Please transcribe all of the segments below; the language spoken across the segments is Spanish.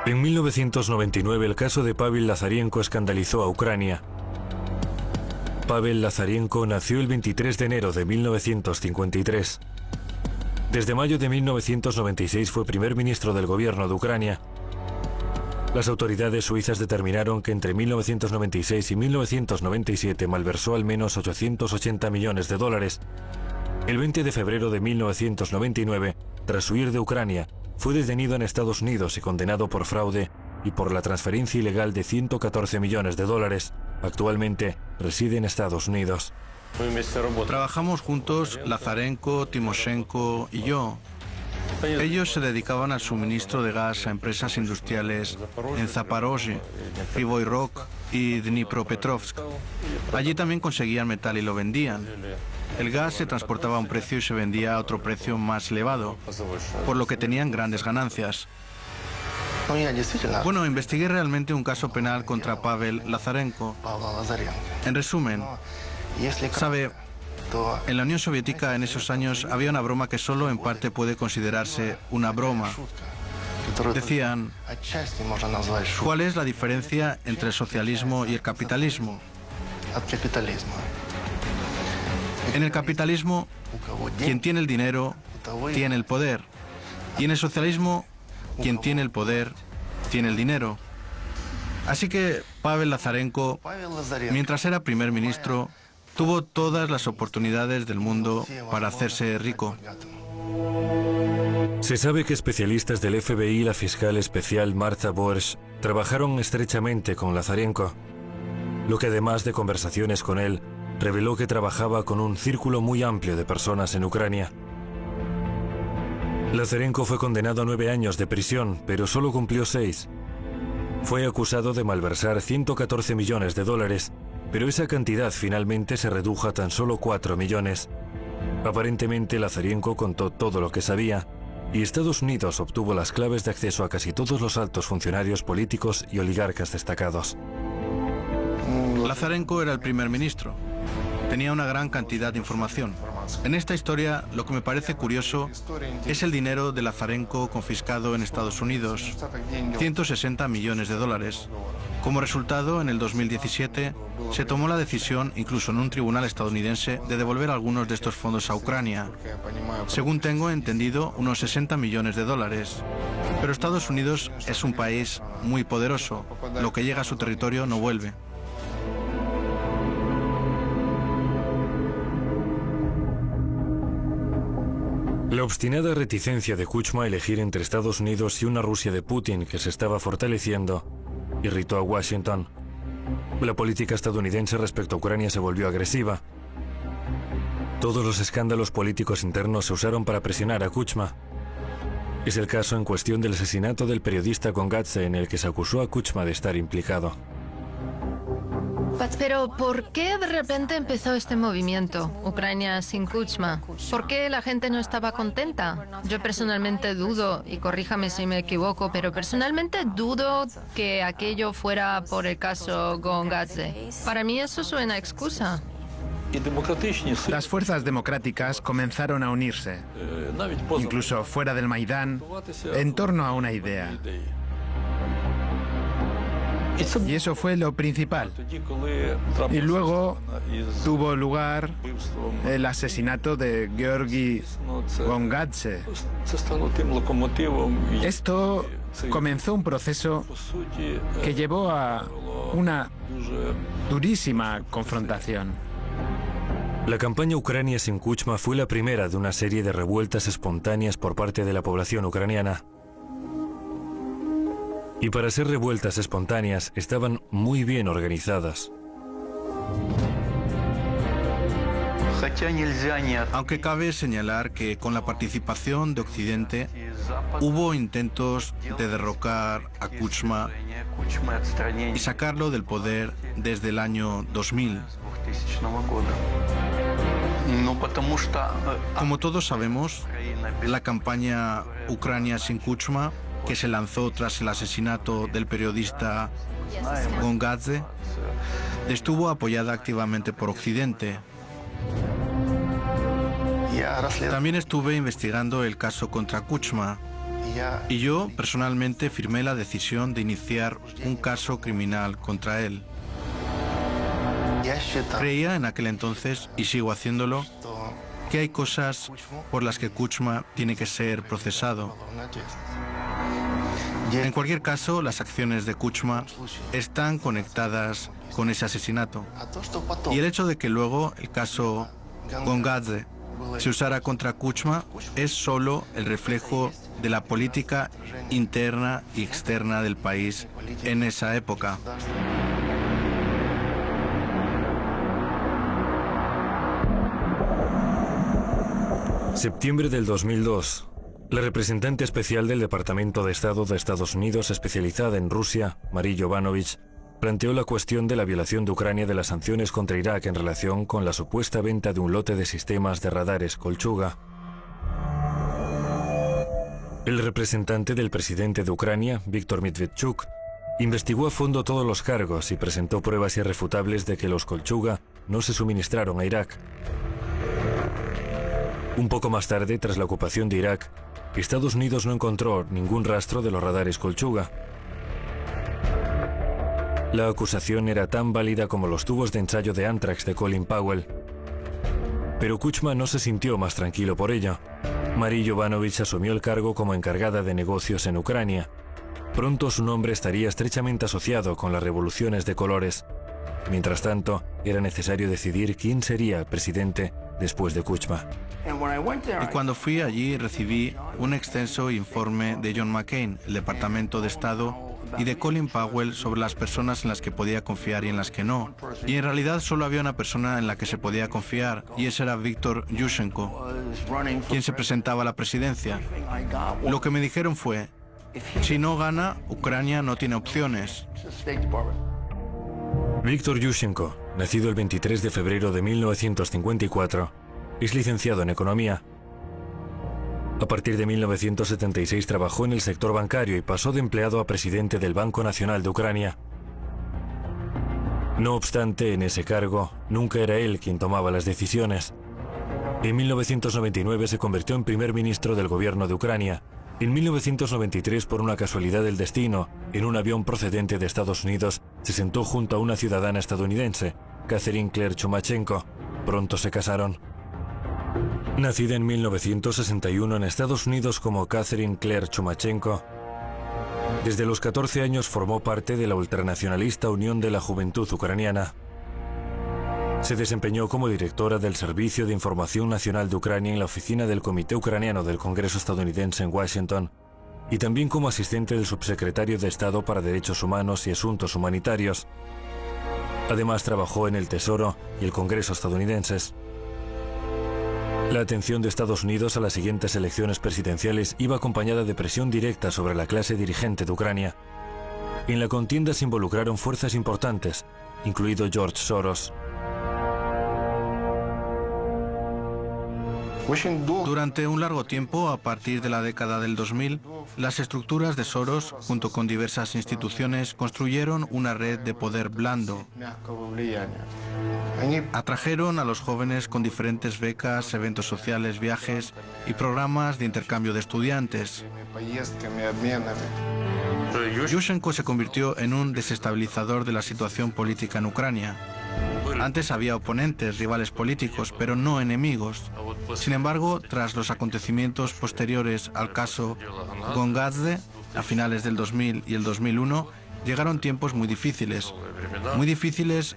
En 1999 el caso de Pavel Lazarenko escandalizó a Ucrania. Pavel Lazarenko nació el 23 de enero de 1953. Desde mayo de 1996 fue primer ministro del gobierno de Ucrania. Las autoridades suizas determinaron que entre 1996 y 1997 malversó al menos 880 millones de dólares. El 20 de febrero de 1999, tras huir de Ucrania, fue detenido en Estados Unidos y condenado por fraude y por la transferencia ilegal de 114 millones de dólares. Actualmente reside en Estados Unidos. Trabajamos juntos, Lazarenko, Timoshenko y yo. Ellos se dedicaban al suministro de gas a empresas industriales en Zaporozhye, Kryvyi Rog y Dnipropetrovsk. Allí también conseguían metal y lo vendían. El gas se transportaba a un precio y se vendía a otro precio más elevado, por lo que tenían grandes ganancias. Bueno, investigué realmente un caso penal contra Pavel Lazarenko. En resumen, sabe, en la Unión Soviética en esos años había una broma que solo en parte puede considerarse una broma. Decían, ¿cuál es la diferencia entre el socialismo y el capitalismo? En el capitalismo, quien tiene el dinero tiene el poder. Y en el socialismo, quien tiene el poder tiene el dinero. Así que Pavel Lazarenko, mientras era primer ministro, tuvo todas las oportunidades del mundo para hacerse rico. Se sabe que especialistas del FBI y la fiscal especial Martha Borsch trabajaron estrechamente con Lazarenko, lo que además de conversaciones con él, reveló que trabajaba con un círculo muy amplio de personas en Ucrania. Lazarenko fue condenado a 9 años de prisión, pero solo cumplió 6. Fue acusado de malversar 114 millones de dólares, pero esa cantidad finalmente se redujo a tan solo 4 millones. Aparentemente Lazarenko contó todo lo que sabía, y Estados Unidos obtuvo las claves de acceso a casi todos los altos funcionarios políticos y oligarcas destacados. Lazarenko era el primer ministro. Tenía una gran cantidad de información. En esta historia, lo que me parece curioso es el dinero de Lazarenko confiscado en Estados Unidos, 160 millones de dólares. Como resultado, en el 2017, se tomó la decisión, incluso en un tribunal estadounidense, de devolver algunos de estos fondos a Ucrania. Según tengo entendido, unos 60 millones de dólares. Pero Estados Unidos es un país muy poderoso. Lo que llega a su territorio no vuelve. La obstinada reticencia de Kuchma a elegir entre Estados Unidos y una Rusia de Putin que se estaba fortaleciendo irritó a Washington. La política estadounidense respecto a Ucrania se volvió agresiva. Todos los escándalos políticos internos se usaron para presionar a Kuchma. Es el caso en cuestión del asesinato del periodista Gongadze, en el que se acusó a Kuchma de estar implicado. Pero ¿por qué de repente empezó este movimiento, Ucrania sin Kuchma? ¿Por qué la gente no estaba contenta? Yo personalmente dudo, y corríjame si me equivoco, pero personalmente dudo que aquello fuera por el caso Gongadze. Para mí eso suena a excusa. Las fuerzas democráticas comenzaron a unirse, incluso fuera del Maidán, en torno a una idea. Y eso fue lo principal. Y luego tuvo lugar el asesinato de Georgi Gongadze. Esto comenzó un proceso que llevó a una durísima confrontación. La campaña Ucrania sin Kuchma fue la primera de una serie de revueltas espontáneas por parte de la población ucraniana. Y para ser revueltas espontáneas, estaban muy bien organizadas. Aunque cabe señalar que con la participación de Occidente hubo intentos de derrocar a Kuchma y sacarlo del poder desde el año 2000. Como todos sabemos, la campaña Ucrania sin Kuchma, que se lanzó tras el asesinato del periodista Gongadze, estuvo apoyada activamente por Occidente. También estuve investigando el caso contra Kuchma Y yo, personalmente, firmé la decisión de iniciar un caso criminal contra él. Creía en aquel entonces, y sigo haciéndolo, que hay cosas por las que Kuchma tiene que ser procesado. En cualquier caso, las acciones de Kuchma están conectadas con ese asesinato. Y el hecho de que luego el caso Gongadze se usara contra Kuchma es solo el reflejo de la política interna y externa del país en esa época. Septiembre del 2002. La representante especial del Departamento de Estado de Estados Unidos especializada en Rusia, Marie Yovanovitch, planteó la cuestión de la violación de Ucrania de las sanciones contra Irak en relación con la supuesta venta de un lote de sistemas de radares Kolchuga. El representante del presidente de Ucrania, Viktor Medvedchuk, investigó a fondo todos los cargos y presentó pruebas irrefutables de que los Kolchuga no se suministraron a Irak. Un poco más tarde, tras la ocupación de Irak, Estados Unidos no encontró ningún rastro de los radares Kolchuga. La acusación era tan válida como los tubos de ensayo de Anthrax de Colin Powell. Pero Kuchma no se sintió más tranquilo por ello. Marie Yovanovitch asumió el cargo como encargada de negocios en Ucrania. Pronto su nombre estaría estrechamente asociado con las revoluciones de colores. Mientras tanto, era necesario decidir quién sería presidente después de Kuchma. Y cuando fui allí recibí un extenso informe de John McCain, el Departamento de Estado, y de Colin Powell sobre las personas en las que podía confiar y en las que no. Y en realidad solo había una persona en la que se podía confiar, y ese era Viktor Yushchenko, quien se presentaba a la presidencia. Lo que me dijeron fue, si no gana, Ucrania no tiene opciones. Viktor Yushchenko, nacido el 23 de febrero de 1954, es licenciado en Economía. A partir de 1976 trabajó en el sector bancario y pasó de empleado a presidente del Banco Nacional de Ucrania. No obstante, en ese cargo, nunca era él quien tomaba las decisiones. En 1999 se convirtió en primer ministro del gobierno de Ucrania. En 1993, por una casualidad del destino, en un avión procedente de Estados Unidos, se sentó junto a una ciudadana estadounidense, Catherine Claire Chumachenko. Pronto se casaron. Nacida en 1961 en Estados Unidos como Catherine Claire Chumachenko, desde los 14 años formó parte de la ultranacionalista Unión de la Juventud Ucraniana. Se desempeñó como directora del Servicio de Información Nacional de Ucrania en la oficina del Comité Ucraniano del Congreso estadounidense en Washington, y también como asistente del subsecretario de Estado para Derechos Humanos y Asuntos Humanitarios. Además, trabajó en el Tesoro y el Congreso estadounidenses. La atención de Estados Unidos a las siguientes elecciones presidenciales iba acompañada de presión directa sobre la clase dirigente de Ucrania. En la contienda se involucraron fuerzas importantes, incluido George Soros. Durante un largo tiempo, a partir de la década del 2000, las estructuras de Soros, junto con diversas instituciones, construyeron una red de poder blando. Atrajeron a los jóvenes con diferentes becas, eventos sociales, viajes y programas de intercambio de estudiantes. Yushchenko se convirtió en un desestabilizador de la situación política en Ucrania. Antes había oponentes, rivales políticos, pero no enemigos. Sin embargo, tras los acontecimientos posteriores al caso Gongadze, a finales del 2000 y el 2001, llegaron tiempos muy difíciles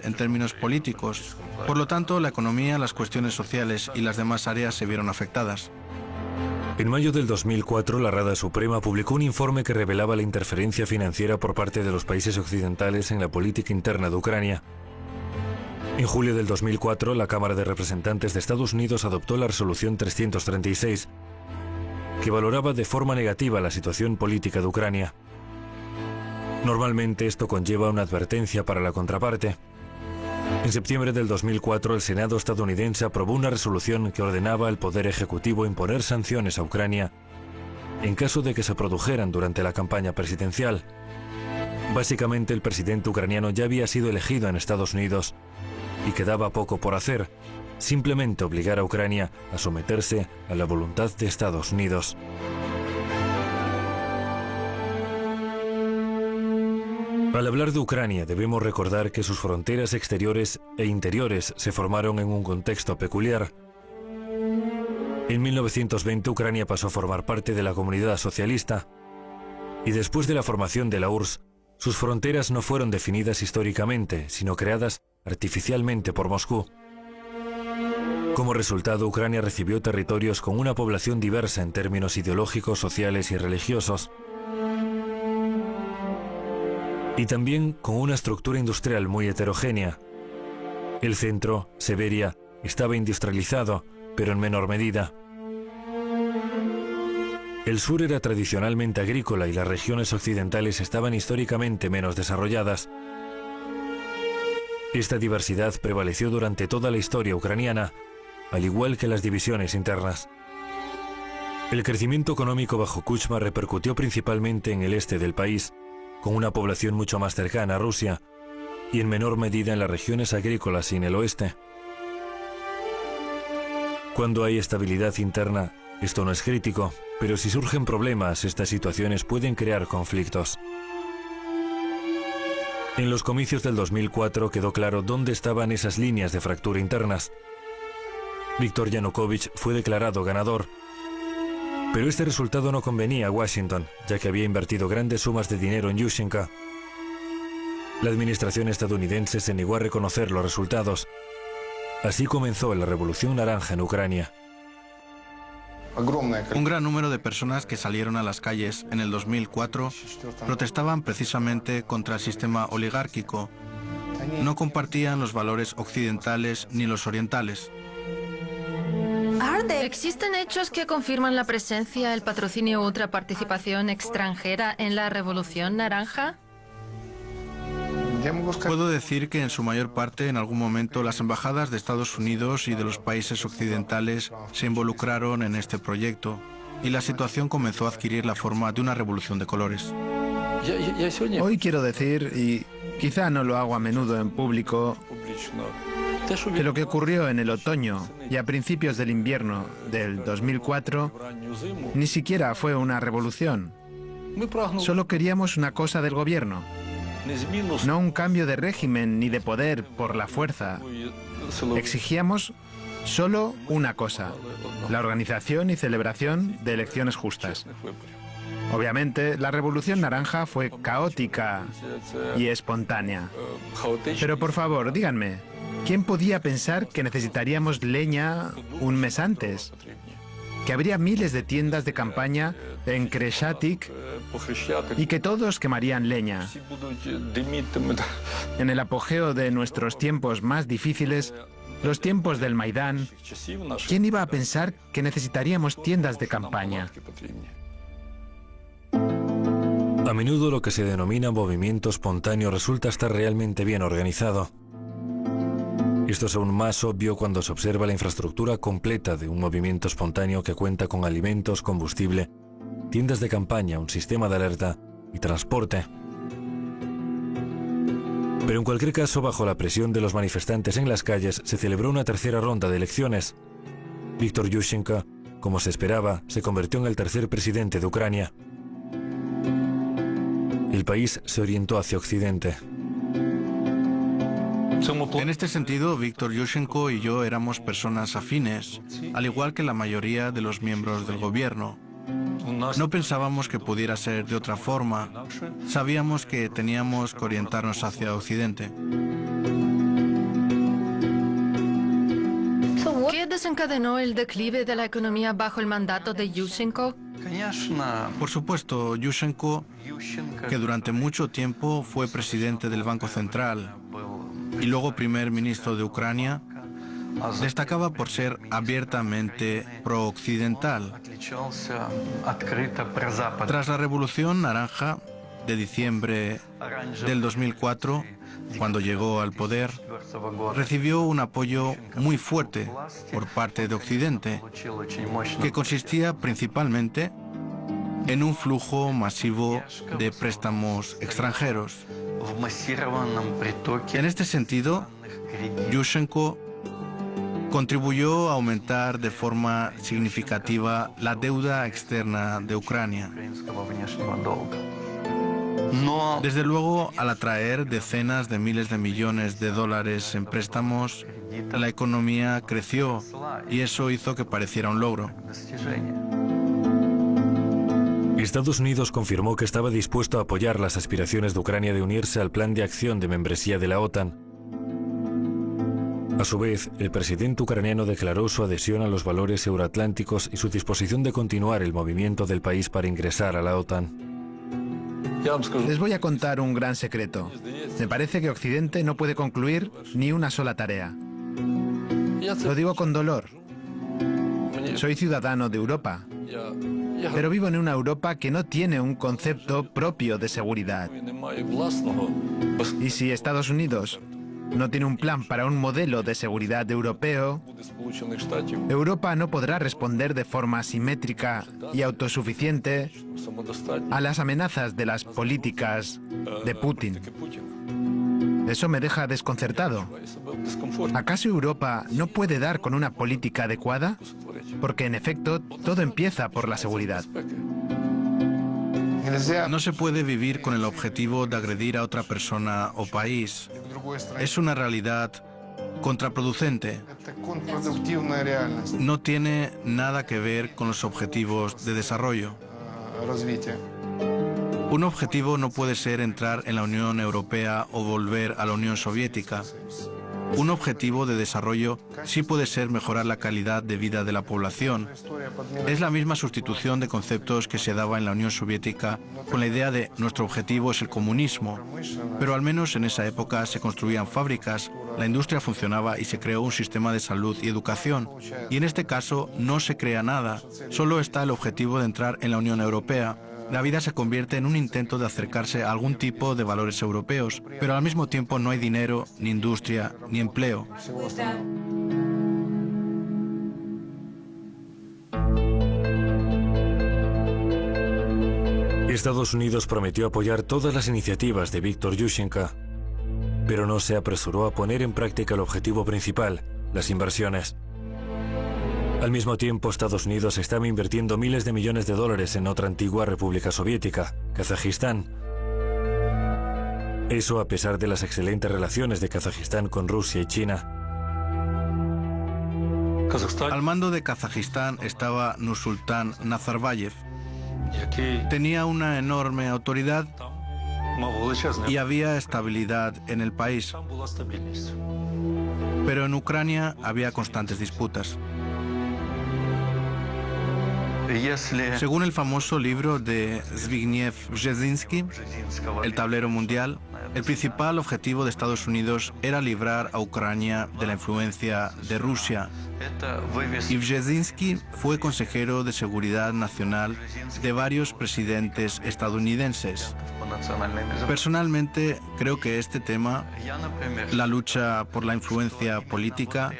en términos políticos. Por lo tanto, la economía, las cuestiones sociales y las demás áreas se vieron afectadas. En mayo del 2004, la Rada Suprema publicó un informe que revelaba la interferencia financiera por parte de los países occidentales en la política interna de Ucrania. En julio del 2004, la Cámara de Representantes de Estados Unidos adoptó la Resolución 336, que valoraba de forma negativa la situación política de Ucrania. Normalmente esto conlleva una advertencia para la contraparte. En septiembre del 2004, el Senado estadounidense aprobó una resolución que ordenaba al Poder Ejecutivo imponer sanciones a Ucrania en caso de que se produjeran durante la campaña presidencial. Básicamente, el presidente ucraniano ya había sido elegido en Estados Unidos y quedaba poco por hacer, simplemente obligar a Ucrania a someterse a la voluntad de Estados Unidos. Al hablar de Ucrania, debemos recordar que sus fronteras exteriores e interiores se formaron en un contexto peculiar. En 1920 Ucrania pasó a formar parte de la comunidad socialista y después de la formación de la URSS, sus fronteras no fueron definidas históricamente, sino creadas artificialmente por Moscú. Como resultado, Ucrania recibió territorios con una población diversa en términos ideológicos, sociales y religiosos, y también con una estructura industrial muy heterogénea. El centro, Siberia, estaba industrializado, pero en menor medida. El sur era tradicionalmente agrícola y las regiones occidentales estaban históricamente menos desarrolladas. Esta diversidad prevaleció durante toda la historia ucraniana, al igual que las divisiones internas. El crecimiento económico bajo Kuchma repercutió principalmente en el este del país, con una población mucho más cercana a Rusia, y en menor medida en las regiones agrícolas y en el oeste. Cuando hay estabilidad interna, esto no es crítico, pero si surgen problemas, estas situaciones pueden crear conflictos. En los comicios del 2004 quedó claro dónde estaban esas líneas de fractura internas. Viktor Yanukovych fue declarado ganador, pero este resultado no convenía a Washington, ya que había invertido grandes sumas de dinero en Yushchenko. La administración estadounidense se negó a reconocer los resultados. Así comenzó la Revolución Naranja en Ucrania. Un gran número de personas que salieron a las calles en el 2004 protestaban precisamente contra el sistema oligárquico. No compartían los valores occidentales ni los orientales. ¿Existen hechos que confirman la presencia, el patrocinio u otra participación extranjera en la Revolución Naranja? Puedo decir que en su mayor parte, en algún momento, las embajadas de Estados Unidos y de los países occidentales se involucraron en este proyecto y la situación comenzó a adquirir la forma de una revolución de colores. Hoy quiero decir, y quizá no lo hago a menudo en público, que lo que ocurrió en el otoño y a principios del invierno del 2004 ni siquiera fue una revolución. Solo queríamos una cosa del gobierno, no un cambio de régimen ni de poder por la fuerza. Exigíamos solo una cosa: la organización y celebración de elecciones justas. Obviamente, la Revolución Naranja fue caótica y espontánea. Pero por favor, díganme, ¿quién podía pensar que necesitaríamos leña un mes antes? Que habría miles de tiendas de campaña en Kreshchatik y que todos quemarían leña. En el apogeo de nuestros tiempos más difíciles, los tiempos del Maidán, ¿quién iba a pensar que necesitaríamos tiendas de campaña? A menudo lo que se denomina movimiento espontáneo resulta estar realmente bien organizado. Esto es aún más obvio cuando se observa la infraestructura completa de un movimiento espontáneo que cuenta con alimentos, combustible, tiendas de campaña, un sistema de alerta y transporte. Pero en cualquier caso, bajo la presión de los manifestantes en las calles, se celebró una tercera ronda de elecciones. Viktor Yushchenko, como se esperaba, se convirtió en el tercer presidente de Ucrania. El país se orientó hacia Occidente. En este sentido, Viktor Yushchenko y yo éramos personas afines, al igual que la mayoría de los miembros del gobierno. No pensábamos que pudiera ser de otra forma. Sabíamos que teníamos que orientarnos hacia Occidente. ¿Qué desencadenó el declive de la economía bajo el mandato de Yushchenko? Por supuesto, Yushchenko, que durante mucho tiempo fue presidente del Banco Central y luego primer ministro de Ucrania, destacaba por ser abiertamente pro-occidental. Tras la Revolución Naranja de diciembre del 2004, cuando llegó al poder, recibió un apoyo muy fuerte por parte de Occidente, que consistía principalmente en un flujo masivo de préstamos extranjeros. En este sentido, Yushchenko contribuyó a aumentar de forma significativa la deuda externa de Ucrania. Desde luego, al atraer decenas de miles de millones de dólares en préstamos, la economía creció y eso hizo que pareciera un logro. Estados Unidos confirmó que estaba dispuesto a apoyar las aspiraciones de Ucrania de unirse al plan de acción de membresía de la OTAN. A su vez, el presidente ucraniano declaró su adhesión a los valores euroatlánticos y su disposición de continuar el movimiento del país para ingresar a la OTAN. Les voy a contar un gran secreto. Me parece que Occidente no puede concluir ni una sola tarea. Lo digo con dolor. Soy ciudadano de Europa, pero vivo en una Europa que no tiene un concepto propio de seguridad. Y si Estados Unidos no tiene un plan para un modelo de seguridad europeo, Europa no podrá responder de forma simétrica y autosuficiente a las amenazas de las políticas de Putin. Eso me deja desconcertado. ¿Acaso Europa no puede dar con una política adecuada? Porque en efecto, todo empieza por la seguridad. No se puede vivir con el objetivo de agredir a otra persona o país. Es una realidad contraproducente. No tiene nada que ver con los objetivos de desarrollo. Un objetivo no puede ser entrar en la Unión Europea o volver a la Unión Soviética. Un objetivo de desarrollo sí puede ser mejorar la calidad de vida de la población. Es la misma sustitución de conceptos que se daba en la Unión Soviética con la idea de nuestro objetivo es el comunismo. Pero al menos en esa época se construían fábricas, la industria funcionaba y se creó un sistema de salud y educación. Y en este caso no se crea nada, solo está el objetivo de entrar en la Unión Europea. La vida se convierte en un intento de acercarse a algún tipo de valores europeos, pero al mismo tiempo no hay dinero, ni industria, ni empleo. Estados Unidos prometió apoyar todas las iniciativas de Víktor Yushchenko, pero no se apresuró a poner en práctica el objetivo principal, las inversiones. Al mismo tiempo, Estados Unidos estaba invirtiendo miles de millones de dólares en otra antigua república soviética, Kazajistán. Eso a pesar de las excelentes relaciones de Kazajistán con Rusia y China. Al mando de Kazajistán estaba Nursultán Nazarbayev. Tenía una enorme autoridad y había estabilidad en el país. Pero en Ucrania había constantes disputas. Según el famoso libro de Zbigniew Brzezinski, El tablero mundial, el principal objetivo de Estados Unidos era librar a Ucrania de la influencia de Rusia. Y Brzezinski fue consejero de seguridad nacional de varios presidentes estadounidenses. Personalmente, creo que este tema, la lucha por la influencia política,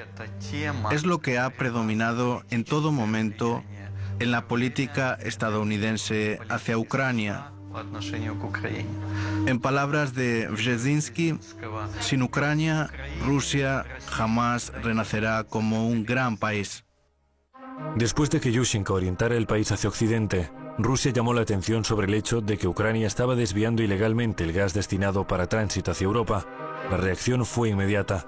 es lo que ha predominado en todo momento en la política estadounidense hacia Ucrania. En palabras de Brzezinski, sin Ucrania, Rusia jamás renacerá como un gran país. Después de que Yushchenko orientara el país hacia Occidente, Rusia llamó la atención sobre el hecho de que Ucrania estaba desviando ilegalmente el gas destinado para tránsito hacia Europa. La reacción fue inmediata.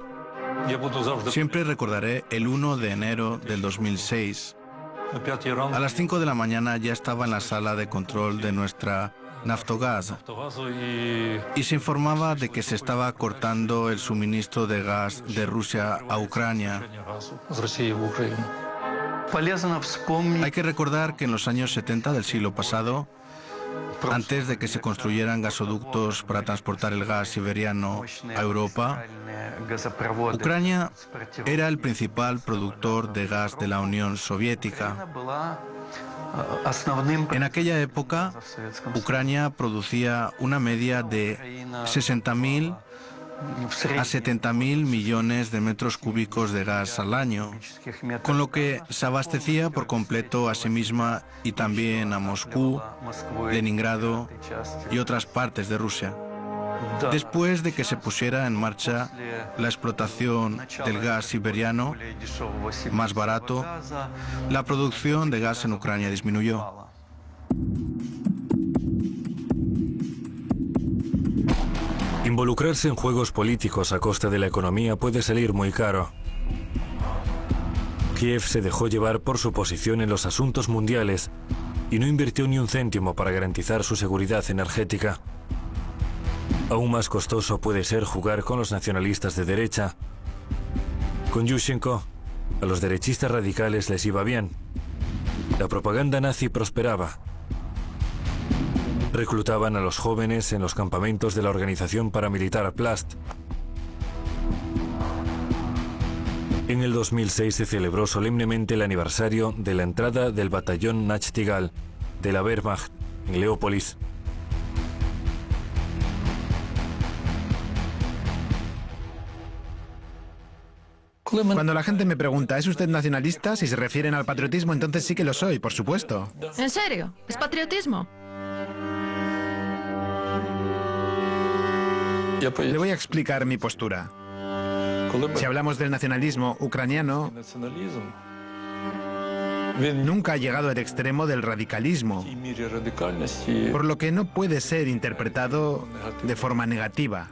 Siempre recordaré el 1 de enero del 2006. A las 5 de la mañana ya estaba en la sala de control de nuestra Naftogaz y se informaba de que se estaba cortando el suministro de gas de Rusia a Ucrania. Hay que recordar que en los años 70 del siglo pasado, antes de que se construyeran gasoductos para transportar el gas siberiano a Europa, Ucrania era el principal productor de gas de la Unión Soviética. En aquella época, Ucrania producía una media de 60.000 a 70.000 millones de metros cúbicos de gas al año, con lo que se abastecía por completo a sí misma y también a Moscú, Leningrado y otras partes de Rusia. Después de que se pusiera en marcha la explotación del gas siberiano, más barato, la producción de gas en Ucrania disminuyó. Involucrarse en juegos políticos a costa de la economía puede salir muy caro. Kiev se dejó llevar por su posición en los asuntos mundiales y no invirtió ni un céntimo para garantizar su seguridad energética. Aún más costoso puede ser jugar con los nacionalistas de derecha. Con Yushchenko, a los derechistas radicales les iba bien. La propaganda nazi prosperaba. Reclutaban a los jóvenes en los campamentos de la organización paramilitar Plast. En el 2006 se celebró solemnemente el aniversario de la entrada del batallón Nachtigal de la Wehrmacht en Leópolis. Cuando la gente me pregunta, ¿es usted nacionalista? Si se refieren al patriotismo, entonces sí que lo soy, por supuesto. ¿En serio? ¿Es patriotismo? Le voy a explicar mi postura. Si hablamos del nacionalismo ucraniano, nunca ha llegado al extremo del radicalismo, por lo que no puede ser interpretado de forma negativa.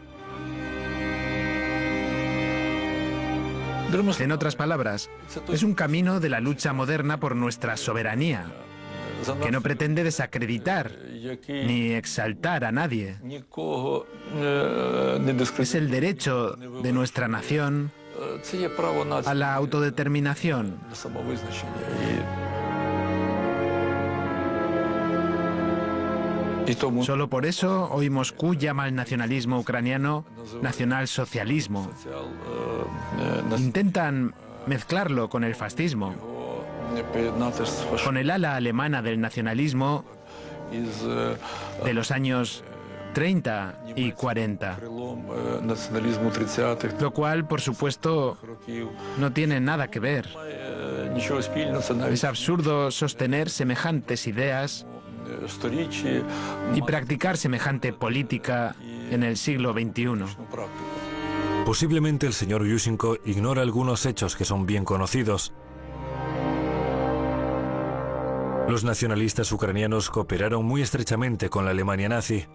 En otras palabras, es un camino de la lucha moderna por nuestra soberanía, que no pretende desacreditar ni exaltar a nadie. Es el derecho de nuestra nación a la autodeterminación. Solo por eso hoy Moscú llama al nacionalismo ucraniano nacionalsocialismo. Intentan mezclarlo con el fascismo, con el ala alemana del nacionalismo de los años 30 y 40, lo cual, por supuesto, no tiene nada que ver. Es absurdo sostener semejantes ideas y practicar semejante política en el siglo XXI. Posiblemente el señor Yushchenko ignora algunos hechos que son bien conocidos. Los nacionalistas ucranianos cooperaron muy estrechamente con la Alemania nazi.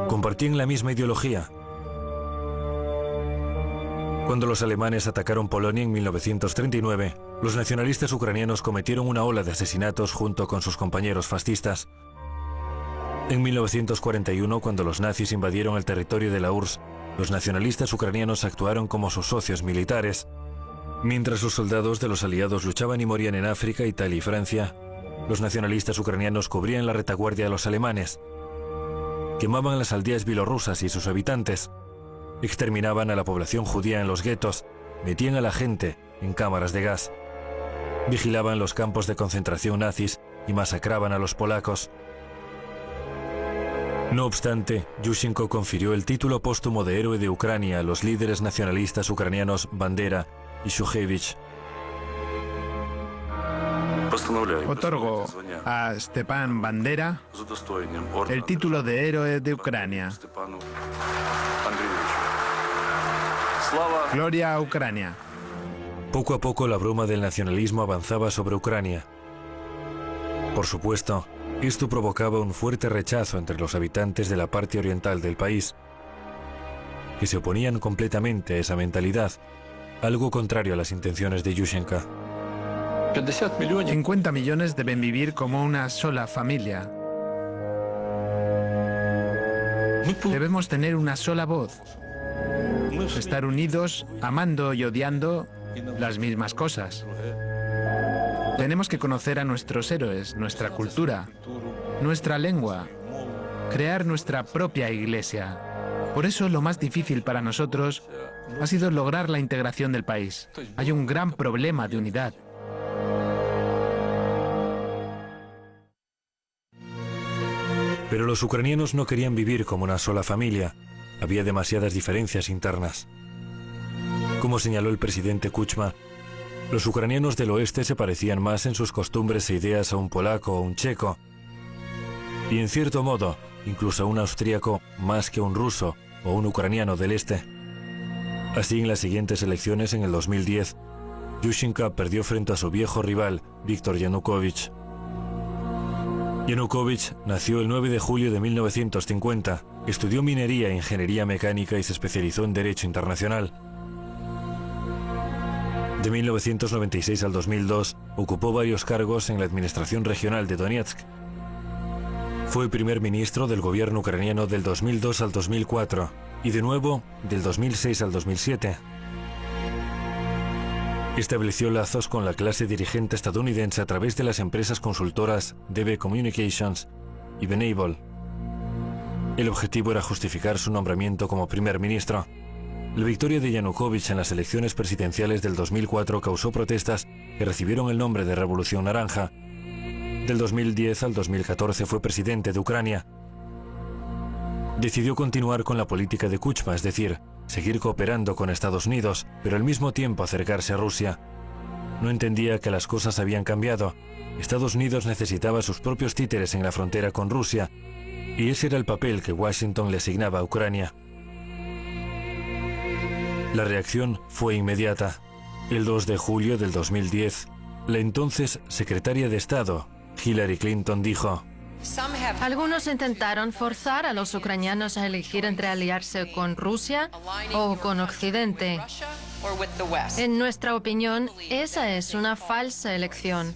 Compartían la misma ideología. Cuando los alemanes atacaron Polonia en 1939, los nacionalistas ucranianos cometieron una ola de asesinatos junto con sus compañeros fascistas. En 1941, cuando los nazis invadieron el territorio de la URSS, los nacionalistas ucranianos actuaron como sus socios militares. Mientras los soldados de los aliados luchaban y morían en África, Italia y Francia, los nacionalistas ucranianos cubrían la retaguardia a los alemanes. Quemaban las aldeas bielorrusas y sus habitantes. Exterminaban a la población judía en los guetos, metían a la gente en cámaras de gas. Vigilaban los campos de concentración nazis y masacraban a los polacos. No obstante, Yushchenko confirió el título póstumo de héroe de Ucrania a los líderes nacionalistas ucranianos Bandera y Shukhevich. Otorgo a Stepan Bandera el título de héroe de Ucrania. Gloria a Ucrania. Poco a poco la bruma del nacionalismo avanzaba sobre Ucrania. Por supuesto, esto provocaba un fuerte rechazo entre los habitantes de la parte oriental del país, que se oponían completamente a esa mentalidad, algo contrario a las intenciones de Yushchenko. 50 millones deben vivir como una sola familia. Debemos tener una sola voz. Estar unidos, amando y odiando las mismas cosas. Tenemos que conocer a nuestros héroes, nuestra cultura, nuestra lengua, crear nuestra propia iglesia. Por eso lo más difícil para nosotros ha sido lograr la integración del país. Hay un gran problema de unidad. Pero los ucranianos no querían vivir como una sola familia. Había demasiadas diferencias internas. Como señaló el presidente Kuchma, los ucranianos del oeste se parecían más en sus costumbres e ideas a un polaco o un checo, y en cierto modo, incluso a un austríaco más que a un ruso o un ucraniano del este. Así, en las siguientes elecciones en el 2010, Yushchenko perdió frente a su viejo rival, Viktor Yanukovych. Yanukovych nació el 9 de julio de 1950, estudió minería e ingeniería mecánica y se especializó en Derecho Internacional. De 1996 al 2002, ocupó varios cargos en la Administración Regional de Donetsk. Fue primer ministro del gobierno ucraniano del 2002 al 2004 y de nuevo del 2006 al 2007. Estableció lazos con la clase dirigente estadounidense a través de las empresas consultoras DB Communications y Venable. El objetivo era justificar su nombramiento como primer ministro. La victoria de Yanukovych en las elecciones presidenciales del 2004 causó protestas que recibieron el nombre de Revolución Naranja. Del 2010 al 2014 fue presidente de Ucrania. Decidió continuar con la política de Kuchma, es decir, seguir cooperando con Estados Unidos, pero al mismo tiempo acercarse a Rusia. No entendía que las cosas habían cambiado. Estados Unidos necesitaba sus propios títeres en la frontera con Rusia, y ese era el papel que Washington le asignaba a Ucrania. La reacción fue inmediata. El 2 de julio del 2010, la entonces secretaria de Estado, Hillary Clinton, dijo: Algunos intentaron forzar a los ucranianos a elegir entre aliarse con Rusia o con Occidente. En nuestra opinión, esa es una falsa elección.